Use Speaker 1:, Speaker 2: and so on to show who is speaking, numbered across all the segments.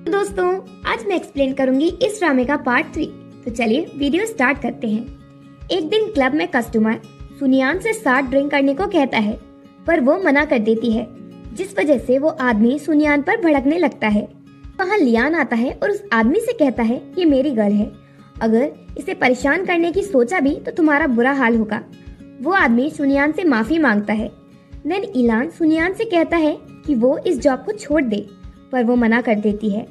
Speaker 1: तो दोस्तों, आज मैं एक्सप्लेन करूंगी इस ड्रामे का पार्ट 3। तो चलिए वीडियो स्टार्ट करते हैं। एक दिन क्लब में कस्टमर सुनियान से साथ ड्रिंक करने को कहता है, पर वो मना कर देती है, जिस वजह से वो आदमी सुनियान पर भड़कने लगता है। वहाँ लियान आता है और उस आदमी से कहता है, ये मेरी गर्ल है, अगर इसे परेशान करने की सोचा भी तो तुम्हारा बुरा हाल होगा। वो आदमी सुनियान से माफी मांगता है। देन इलान सुनियान से कहता है कि वो इस जॉब को छोड़ दे, पर वो मना कर देती है।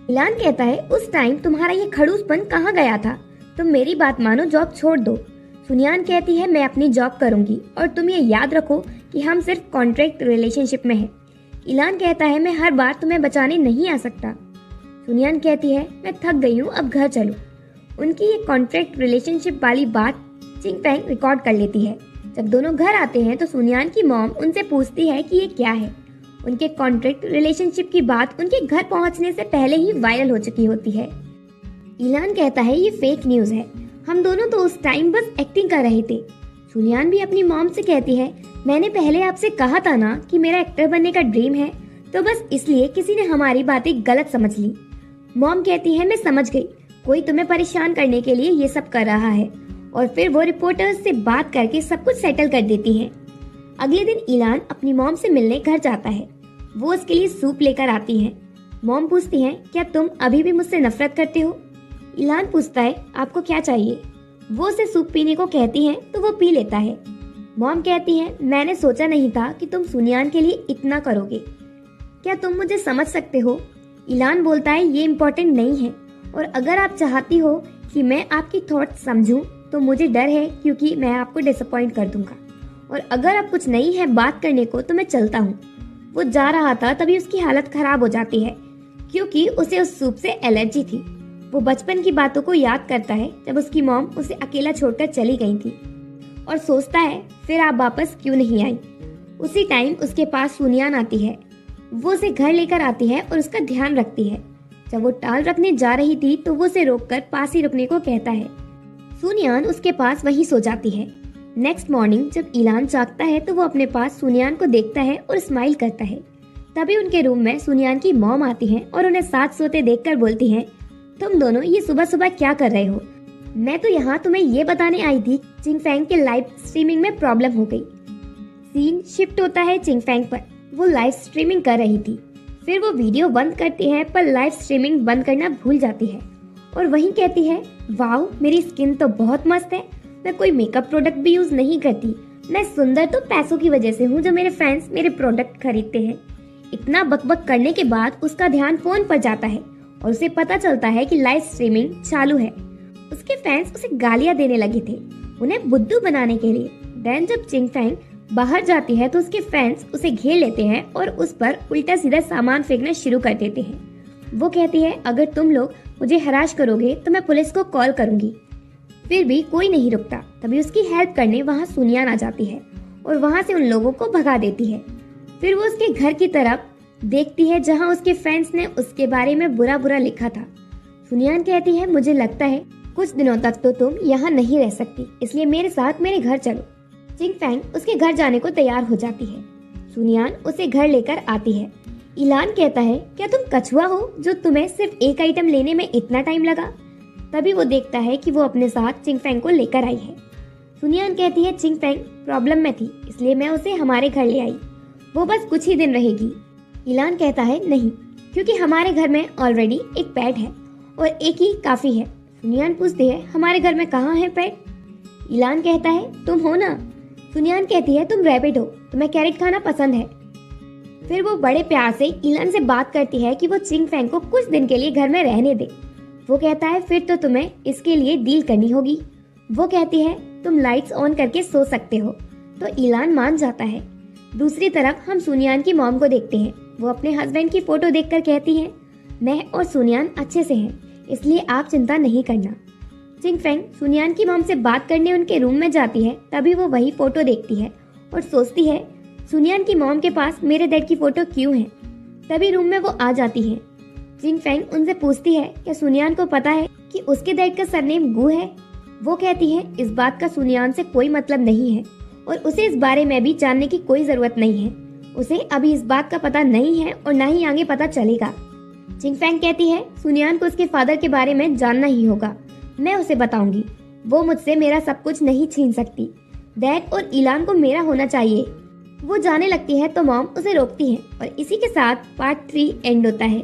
Speaker 1: इलान कहता है, उस टाइम तुम्हारा ये खड़ूसपन कहाँ गया था? तुम मेरी बात मानो, जॉब छोड़ दो। सुनियान कहती है, मैं अपनी जॉब करूंगी और तुम ये याद रखो कि हम सिर्फ कॉन्ट्रैक्ट रिलेशनशिप में हैं। इलान कहता है, मैं हर बार तुम्हें बचाने नहीं आ सकता। सुनियान कहती है, मैं थक गई हूँ, अब घर चलो। उनकी ये कॉन्ट्रैक्ट रिलेशनशिप वाली बात चिंगफैंग रिकॉर्ड कर लेती है। जब दोनों घर आते हैं तो सुनियान की मॉम उनसे पूछती है कि ये क्या है। उनके कॉन्ट्रैक्ट रिलेशनशिप की बात उनके घर पहुंचने से पहले ही वायरल हो चुकी होती है। इलान कहता है, ये फेक न्यूज है, हम दोनों तो उस टाइम बस एक्टिंग कर रहे थे। सुनियान भी अपनी मॉम से कहती है, मैंने पहले आपसे कहा था ना कि मेरा एक्टर बनने का ड्रीम है, तो बस इसलिए किसी ने हमारी बातें गलत समझ ली। मॉम कहती है, मैं समझ गई, कोई तुम्हें परेशान करने के लिए ये सब कर रहा है। और फिर वो रिपोर्टर्स से बात करके सब कुछ सेटल कर देती हैं। अगले दिन इलान अपनी मॉम से मिलने घर जाता है। वो उसके लिए सूप लेकर आती हैं। मॉम पूछती हैं, क्या तुम अभी भी मुझसे नफरत करते हो? इलान पूछता है, आपको क्या चाहिए? वो उसे सूप पीने को कहती हैं तो वो पी लेता है। मॉम कहती है, मैंने सोचा नहीं था कि तुम सुनियान के लिए इतना करोगे, क्या तुम मुझे समझ सकते हो? इलान बोलता है, ये इम्पोर्टेंट नहीं है, और अगर आप चाहती हो कि मैं आपकी थॉट समझूं तो मुझे डर है क्योंकि मैं आपको डिसअपॉइंट कर दूंगा, और अगर अब कुछ नहीं है बात करने को तो मैं चलता हूँ। वो जा रहा था तभी उसकी हालत खराब हो जाती है क्योंकि उसे उस सूप से एलर्जी थी। वो बचपन की बातों को याद करता है जब उसकी मॉम उसे अकेला छोड़कर चली गई थी, और सोचता है फिर आप वापस क्यों नहीं आई। उसी टाइम उसके पास सुनियान आती है। वो उसे घर लेकर आती है और उसका ध्यान रखती है। जब वो टाल रखने जा रही थी तो वो उसे रोककर पास ही रुकने को कहता है। सुनियान उसके पास वहीं सो जाती है। नेक्स्ट मॉर्निंग जब इलान जागता है तो वो अपने पास सुनियान को देखता है और स्माइल करता है। तभी उनके रूम में सुनियान की मॉम आती है और उन्हें साथ सोते देखकर बोलती है, तुम दोनों ये सुबह सुबह क्या कर रहे हो? मैं तो यहाँ तुम्हें ये बताने आई थी चिंगफैंग के लाइव स्ट्रीमिंग में प्रॉब्लम हो गई। सीन शिफ्ट होता है चिंगफैंग पर। वो लाइव स्ट्रीमिंग कर रही थी, फिर वो वीडियो बंद करती है पर लाइव स्ट्रीमिंग बंद करना भूल जाती है और वहीं कहती है, वाओ मेरी स्किन तो बहुत मस्त है, मैं कोई मेकअप प्रोडक्ट भी यूज नहीं करती, मैं सुंदर तो पैसों की वजह से हूँ जो मेरे फैंस मेरे प्रोडक्ट खरीदते हैं। इतना बकबक करने के बाद उसका ध्यान फोन पर जाता है और उसे पता चलता है कि लाइव स्ट्रीमिंग चालू है। उसके फैंस उसे गालियां देने लगे थे उन्हें बुद्धू बनाने के लिए। देन जब चिंगफैंग बाहर जाती है तो उसके फैंस उसे घेर लेते हैं और उस पर उल्टा सीधा सामान फेंकना शुरू कर देते हैं। वो कहती है, अगर तुम लोग मुझे हराश करोगे तो मैं पुलिस को कॉल करूंगी। फिर भी कोई नहीं रुकता। तभी उसकी हेल्प करने वहाँ सुनियान आ जाती है और वहाँ से उन लोगों को भगा देती है। फिर वो उसके घर की तरफ देखती है जहाँ उसके फैंस ने उसके बारे में बुरा बुरा लिखा था। सुनियान कहती है, मुझे लगता है कुछ दिनों तक तो तुम यहाँ नहीं रह सकती, इसलिए मेरे साथ मेरे घर चलो। चिंगफैंग उसके घर जाने को तैयार हो जाती है। सुनियान उसे घर लेकर आती है। इलान कहता है, क्या तुम कछुआ हो जो तुम्हें सिर्फ एक आइटम लेने में इतना टाइम लगा? तभी वो देखता है कि वो अपने साथ चिंगफैंग को लेकर आई है। सुनियान कहती है, चिंगफैंग प्रॉब्लम में थी इसलिए मैं उसे हमारे घर ले आई, वो बस कुछ ही दिन रहेगी। इलान कहता है, नहीं, क्योंकि हमारे घर में ऑलरेडी एक पेट है और एक ही काफी है। सुनियान पूछती है, हमारे घर में कहाँ है पेट? इलान कहता है, तुम हो ना। सुनियान कहती है, तुम रैबिट हो, तुम्हें कैरेट खाना पसंद है। फिर वो बड़े प्यार से इलान से बात करती है कि वो चिंगफैंग को कुछ दिन के लिए घर में रहने दे। वो कहता है, फिर तो तुम्हें इसके लिए डील करनी होगी। वो कहती है, तुम लाइट्स ऑन करके सो सकते हो। तो इलान मान जाता है। दूसरी तरफ हम सुनियान की मॉम को देखते हैं। वो अपने हस्बैंड की फोटो देखकर कहती है, मैं और सुनियान अच्छे से हैं, इसलिए आप चिंता नहीं करना। चिंगफैंग सुनियान की मॉम से बात करने उनके रूम में जाती है। तभी वो वही फोटो देखती है और सोचती है, सुनियान की मॉम के पास मेरे डैड की फोटो क्यों है? तभी रूम में वो आ जाती है। चिंगफैंग उनसे पूछती है, क्या सुनियान को पता है कि उसके डैड का सरनेम गू है? वो कहती है, इस बात का सुनियान से कोई मतलब नहीं है और उसे इस बारे में भी जानने की कोई जरूरत नहीं है। उसे अभी इस बात का पता नहीं है और ना ही आगे पता चलेगा। चिंगफैंग कहती है, सुनियान को उसके फादर के बारे में जानना ही होगा। मैं उसे बताऊंगी। वो मुझसे मेरा सब कुछ नहीं छीन सकती। डैड और ईलान को मेरा होना चाहिए। वो जाने लगती है तो मॉम उसे रोकती है और इसी के साथ पार्ट 3 एंड होता है।